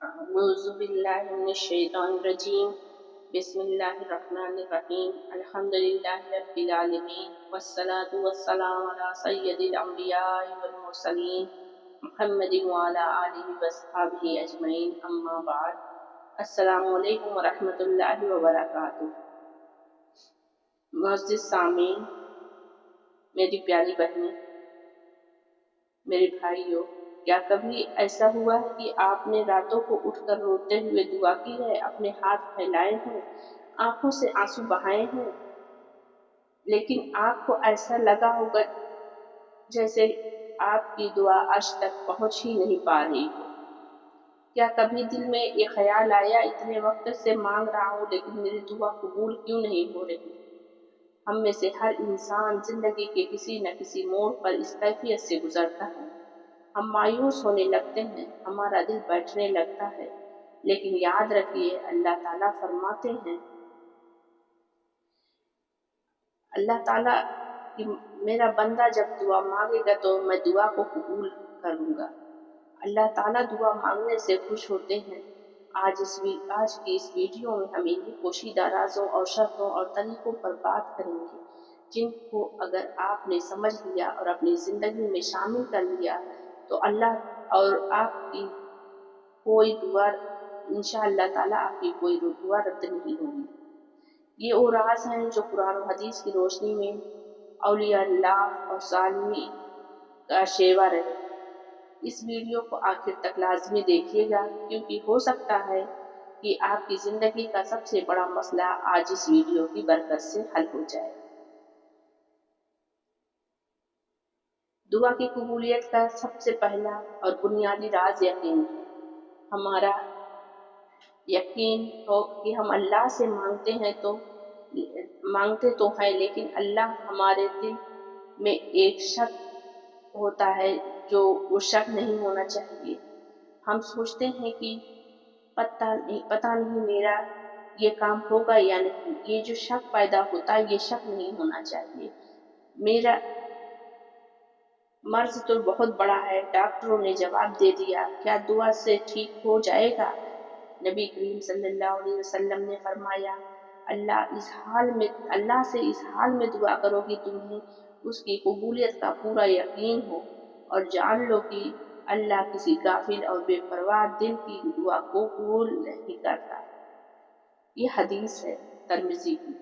أعوذ بالله من الشيطان الرجيم بسم الله الرحمن الرحيم الحمد لله رب العالمين والصلاة والسلام على سيد الأنبياء والمرسلين محمد وعلى آله وصحبه أجمعين أما بعد السلام علیکم ورحمۃ اللہ وبرکاتہ۔ معزز سامعین، میری پیاری بہنیں، میرے بھائیوں، کیا کبھی ایسا ہوا ہے کہ آپ نے راتوں کو اٹھ کر روتے ہوئے دعا کی ہے، اپنے ہاتھ پھیلائے ہیں، آنکھوں سے آنسو بہائے ہیں، لیکن آپ کو ایسا لگا ہوگا جیسے آپ کی دعا آج تک پہنچ ہی نہیں پا رہی ہو؟ کیا کبھی دل میں یہ خیال آیا اتنے وقت سے مانگ رہا ہوں لیکن میری دعا قبول کیوں نہیں ہو رہی؟ ہم میں سے ہر انسان زندگی کے کسی نہ کسی موڑ پر اس کیفیت سے گزرتا ہے۔ ہم مایوس ہونے لگتے ہیں، ہمارا دل بیٹھنے لگتا ہے، لیکن یاد رکھیے اللہ تعالیٰ فرماتے ہیں، اللہ تعالیٰ کہ میرا بندہ جب دعا مانگے گا تو میں دعا کو قبول کروں گا۔ اللہ تعالیٰ دعا مانگنے سے خوش ہوتے ہیں۔ آج کی اس ویڈیو میں ہم انہی پوشیدہ رازوں اور شرطوں اور طریقوں پر بات کریں گے جن کو اگر آپ نے سمجھ لیا اور اپنی زندگی میں شامل کر لیا تو اللہ اور آپ کی کوئی دعا انشاءاللہ تعالیٰ آپ کی کوئی دعا رد نہیں ہوگی۔ یہ وہ راز ہیں جو قرآن و حدیث کی روشنی میں اولیاء اللہ اور صالحین کا شیوا رہے۔ اس ویڈیو کو آخر تک لازمی دیکھیے گا کیونکہ ہو سکتا ہے کہ آپ کی زندگی کا سب سے بڑا مسئلہ آج اس ویڈیو کی برکت سے حل ہو جائے۔ دعا کی قبولیت کا سب سے پہلا اور بنیادی راز یقین ہے۔ ہمارا یقین ہو کہ ہم اللہ سے مانگتے تو ہیں لیکن اللہ ہمارے دل میں ایک شک ہوتا ہے جو وہ شک نہیں ہونا چاہیے۔ ہم سوچتے ہیں کہ پتہ نہیں میرا یہ کام ہوگا یا نہیں۔ یہ جو شک پیدا ہوتا ہے یہ شک نہیں ہونا چاہیے۔ میرا مرض تو بہت بڑا ہے، ڈاکٹروں نے جواب دے دیا، کیا دعا سے ٹھیک ہو جائے گا؟ نبی کریم صلی اللہ علیہ وسلم نے فرمایا، اللہ سے اس حال میں دعا کرو کہ تمہیں اس کی قبولیت کا پورا یقین ہو اور جان لو کہ اللہ کسی غافل اور بے پرواہ دل کی دعا کو قبول نہیں کرتا۔ یہ حدیث ہے ترمذی کی۔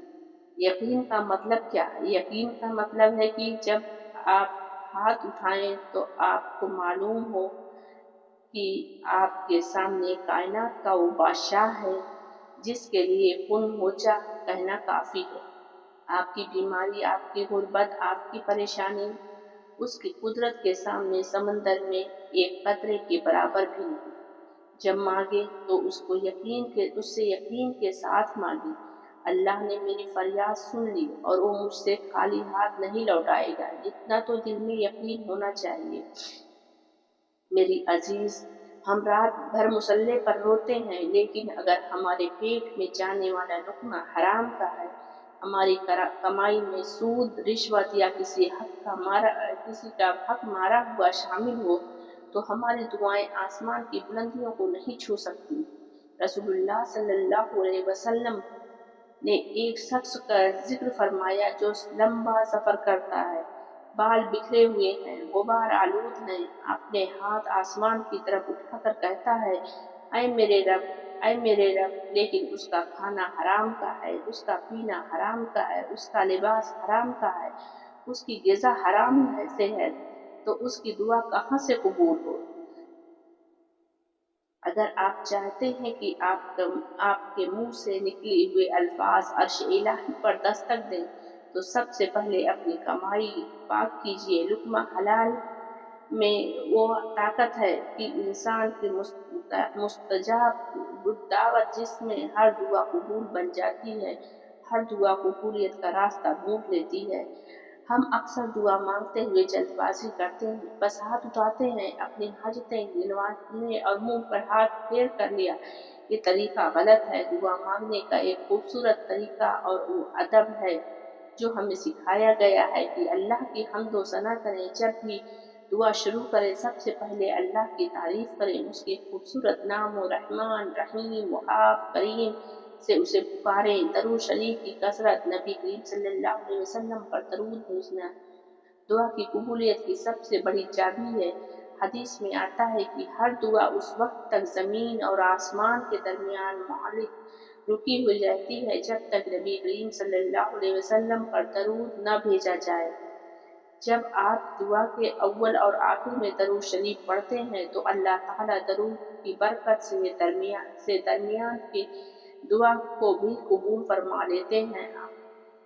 یقین کا مطلب کیا ہے؟ یقین کا مطلب ہے کہ جب آپ ہاتھ اٹھائیں تو آپ کو معلوم ہو کہ آپ کے سامنے کائنات کا وہ بادشاہ ہے جس کے لیے کن ہو جا کہنا کافی ہے۔ آپ کی بیماری، آپ کی غربت، آپ کی پریشانی اس کی قدرت کے سامنے سمندر میں ایک قطرے کے برابر بھی نہیں۔ جب مانگے تو اس سے یقین کے ساتھ مانگے، اللہ نے میری فریاد سن لی اور وہ مجھ سے خالی ہاتھ نہیں لوٹائے گا۔ اتنا تو دل میں یقین ہونا چاہیے۔ میری عزیز، ہم رات بھر مصلے پر روتے ہیں لیکن اگر ہمارے پیٹ میں جانے والا لقمہ حرام کا ہے، ہماری کمائی میں سود، رشوت یا کسی کا حق مارا ہوا شامل ہو تو ہماری دعائیں آسمان کی بلندیوں کو نہیں چھو سکتی۔ رسول اللہ صلی اللہ علیہ وسلم نے ایک شخص کا ذکر فرمایا جو لمبا سفر کرتا ہے، بال بکھرے ہوئے ہیں، غبار آلود ہیں، اپنے ہاتھ آسمان کی طرف اٹھا کر کہتا ہے، اے میرے رب، اے میرے رب، لیکن اس کا کھانا حرام کا ہے، اس کا پینا حرام کا ہے، اس کا لباس حرام کا ہے، اس کی غذا حرام سے ہے، تو اس کی دعا کہاں سے قبول ہو؟ اگر آپ چاہتے ہیں کہ آپ کے منہ سے نکلے ہوئے الفاظ عرش الہی پر دستک دیں تو سب سے پہلے اپنی کمائی پاک کیجیے۔ لقمہ حلال میں وہ طاقت ہے کہ انسان کی مستجاب دعوت جس میں ہر دعا قبول بن جاتی ہے، ہر دعا قبولیت کا راستہ ڈھونڈ لیتی ہے۔ ہم اکثر دعا مانگتے ہوئے جلد بازی کرتے ہیں، بس ہاتھ اٹھاتے ہیں، اپنی حاجتیں گنوانے اور منہ پر ہاتھ پھیر کر لیا۔ یہ طریقہ غلط ہے۔ دعا مانگنے کا ایک خوبصورت طریقہ اور وہ ادب ہے جو ہمیں سکھایا گیا ہے کہ اللہ کی حمد و ثنا کریں۔ جب بھی दुआ शुरू करें सबसे पहले अल्लाह की तारीफ करें, उसके खूबसूरत नामों रहमान, रहीम, वहाब, करीम से उसे पुकारें। दरूद शरीफ की कसरत, नबी करीम सल्लल्लाहु अलैहि वसल्लम पर दरूद भेजना दुआ की कबूलियत की सबसे बड़ी चाबी है। हदीस में आता है कि हर दुआ उस वक्त तक ज़मीन और आसमान के दरमियान मुअल्लिक रुकी हुई रहती है जब तक नबी करीम सल्लल्लाहु अलैहि वसल्लम पर दरूद न भेजा जाए। जब आप दुआ के अव्वल और आखिर में दरूद शरीफ पढ़ते हैं तो अल्लाह ताला दरूद की बरकत से दरमियान की दुआ को भी कबूल फरमा लेते हैं।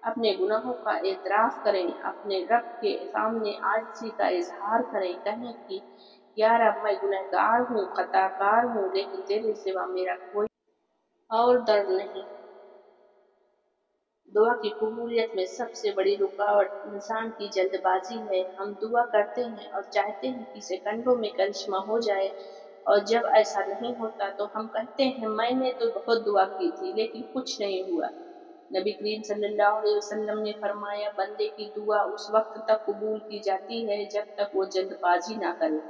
अपने गुनाहों का एतराफ़ करें, अपने रब के सामने आजिज़ी का इज़हार करें, कहें कि या रब मैं गुनहगार हूँ, खताकार हूँ, लेकिन तेरे सिवा मेरा कोई और दर नहीं। दुआ की कबूलियत में सबसे बड़ी रुकावट इंसान की जल्दबाजी है। हम दुआ करते हैं और चाहते हैं कि सेकंडों में करिश्मा हो जाए, और जब ऐसा नहीं होता तो हम कहते हैं मैंने तो बहुत दुआ की थी लेकिन कुछ नहीं हुआ। नबी करीम सल्लल्लाहु अलैहि वसल्लम ने फरमाया, बंदे की दुआ उस वक्त तक कबूल की जाती है जब तक वो जल्दबाजी ना करे,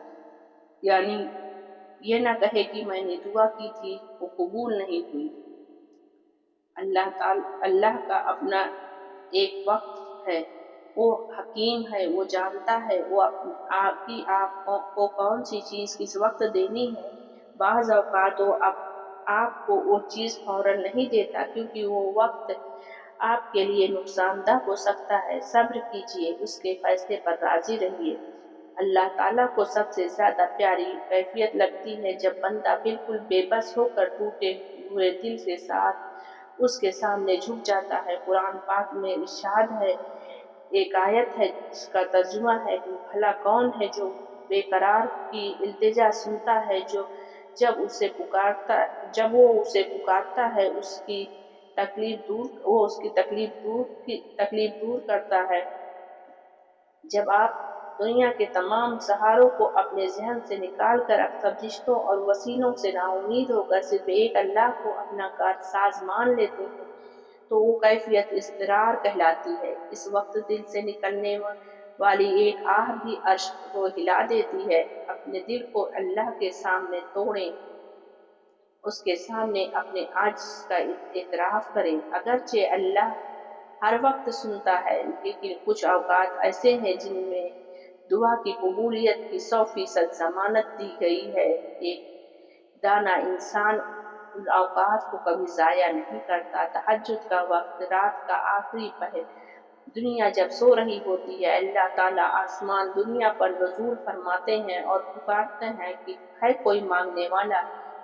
यानी ये ना कहे कि मैंने दुआ की थी वो कबूल नहीं हुई। अल्लाह का अपना एक वक्त है, वो हकीम है, वो जानता है वो आपको कौन सी चीज़ किस वक्त देनी है। बाज़ औक़ात वो आपको वो चीज़ फौरन नहीं देता क्योंकि वो वक्त आपके लिए नुकसानदा हो सकता है। सब्र कीजिए, उसके फैसले पर राज़ी रहिए। अल्लाह ताला को सबसे ज़्यादा प्यारी कैफियत लगती है जब बंदा बिल्कुल बेबस होकर टूटे हुए दिल के साथ उसके सामने झुक जाता है। कुरान पाक में इरशाद है, एक आयत है जिसका तर्जुमा है कि भला कौन है जो बेकरार की इल्तिजा सुनता है, जब वो उसे पुकारता है उसकी तकलीफ दूर करता है। जब आप दुनिया के तमाम सहारों को अपने ज़हन से निकाल कर अब सब रिश्तों और वसीलों से नाउम्मीद होकर सिर्फ एक अल्लाह को अपना कारसाज मान लेते हैं तो वो कैफियत इज़्तिरार कहलाती है। इस वक्त दिल से निकलने वाली एक आह भी अर्श को हिला देती है। अपने दिल को अल्लाह के सामने तोड़ें, उसके सामने अपने आजिज़ का इतराफ़ करें। अगरचे अल्लाह हर वक्त सुनता है, लेकिन कुछ औकात ऐसे हैं जिनमें दुआ की कबूलियत की 100% ज़मानत दी गई है। एक दाना इंसान उन औकात को कभी ज़ाया नहीं करता। तहज्जुद का वक्त, रात का आखिरी पहर, दुनिया जब सो रही होती है, अल्लाह ताला आसमान दुनिया पर नुज़ूल फरमाते हैं और पुकारते हैं कि है कोई मांगने वाला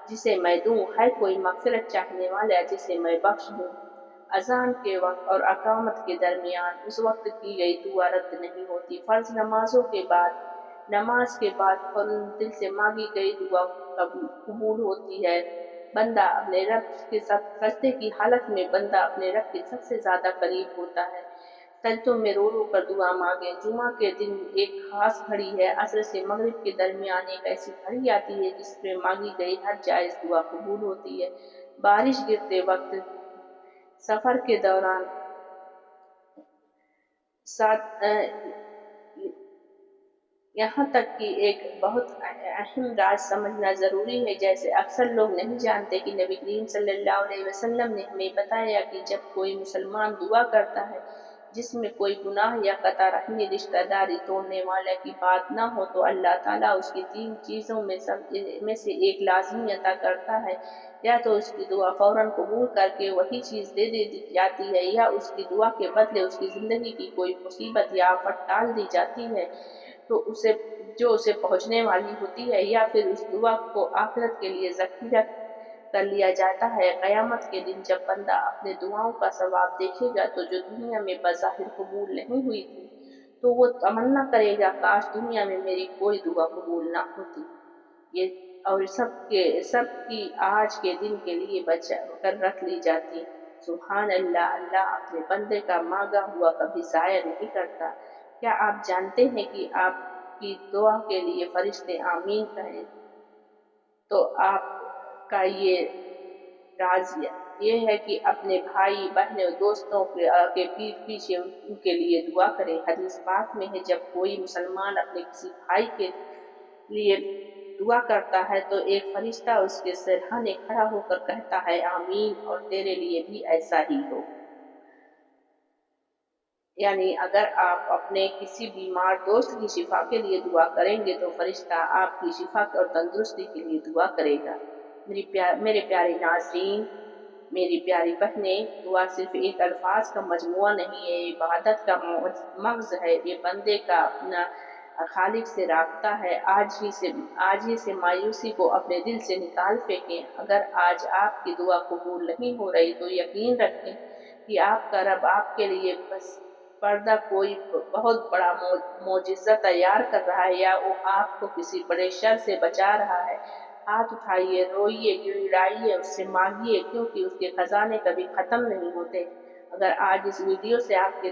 जिसे मैं दूं, है कोई मग़फ़िरत चाहने वाला जिसे मैं बख्श दूं। अज़ान के वक्त और अकामत के दरमियान उस वक्त की गई दुआ रद्द नहीं होती। फ़र्ज़ नमाज के बाद फ़ौरन दिल से मांगी गई दुआ कबूल होती है। बंदा अपने रब के सजदे की हालत में बंदा अपने रब के सबसे ज़्यादा करीब होता है। सजदों में रो रो कर दुआ मांगे। जुमा के दिन एक खास घड़ी है, असर से मगरिब के दरमियान एक ऐसी घड़ी आती है जिसमें मांगी गई हर जायज़ दुआ कबूल होती है। बारिश गिरते वक्त, सफ़र के दौरान, यहाँ तक कि एक बहुत अहम राज समझना ज़रूरी है। जैसे अक्सर लोग नहीं जानते कि नबी करीम सल्लल्लाहु अलैहि वसल्लम ने हमें बताया कि जब कोई मुसलमान दुआ करता है जिसमें कोई गुनाह या कता रहमी रिश्तेदारी तोड़ने वाला की बात ना हो तो अल्लाह ताला उसकी 3 चीज़ों में से एक लाज़मी अता करता है। या तो उसकी दुआ फौरन कबूल करके वही चीज़ दे दी जाती है, या उसकी दुआ के बदले उसकी ज़िंदगी की कोई मुसीबत या आफत टाल दी जाती है तो उसे पहुंचने वाली होती है, या फिर उस दुआ को आखिरत के लिए ज़ख़ीरा कर लिया जाता है। क़यामत के दिन जब बंदा अपने दुआओं का सवाब देखेगा तो जो दुनिया में बज़ाहिर कबूल नहीं हुई थी तो वो तमन्ना करेगा काश दुनिया में मेरी कोई दुआ कबूल ना होती। ये और सबकी आज के दिन के लिए बचा कर रख ली जाती। सुभान अल्लाह, अल्लाह अपने बंदे का मांगा हुआ कभी ज़ाया नहीं करता। क्या आप जानते हैं कि आपकी दुआ के लिए फरिश्ते आमीन कहें तो आपका ये राज ये है कि अपने भाई बहन और दोस्तों के पीठ पीछे उनके लिए दुआ करें। हदीस पाक में है, जब कोई मुसलमान अपने किसी भाई के लिए दुआ करता है तो एक फरिश्ता उसके सिरहाने खड़ा होकर कहता है आमीन, और तेरे लिए भी ऐसा ही हो। यानी अगर आप अपने किसी बीमार दोस्त की शिफा के लिए दुआ करेंगे तो फरिश्ता आपकी शिफा और तंदुरुस्ती के लिए दुआ करेगा। मेरे प्यारे नाज़रीन, मेरी प्यारी बहनें, दुआ सिर्फ एक अल्फाज का मजमुआ नहीं है, ये इबादत का मग़ज़ है। ये बंदे का अपना खालिक से राब्ता है। आज ही से मायूसी को अपने दिल से निकाल फेंकें। अगर आज आपकी दुआ कबूल नहीं हो रही तो यकीन रखें कि आपका रब आपके लिए बस पर्दा कोई बहुत बड़ा मोजिज़ा तैयार कर रहा है, या वो आपको किसी बड़े शर से बचा रहा है। हाथ उठाइए, रोइए, गिड़गिड़ाइए, उससे मांगिए, क्योंकि उसके खजाने कभी खत्म नहीं होते। अगर आज इस वीडियो से आपके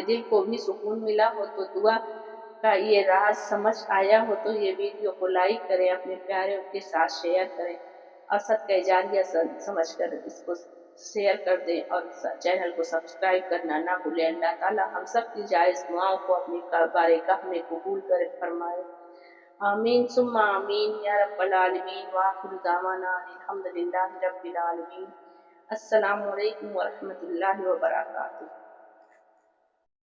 दिल को भी सुकून मिला हो, तो दुआ का ये राज समझ आया हो, तो ये वीडियो को लाइक करें, अपने प्यारे के साथ शेयर करें और सदका जारिया समझकर इसको शेयर कर दें, और चैनल को सब्सक्राइब करना ना भूलें। अल्लाह ताला हम सब की जायज़ दुआओं को अपनी बारगाह में कबूल कर फरमाए। आमीन सुम्मा आमीन या रब्बल आलमीन। व आखिरु दावाना अल्हम्दुलिल्लाहि रब्बिल आलमीन। अस्सलामु अलैकुम व रहमतुल्लाहि व बरकातुहू।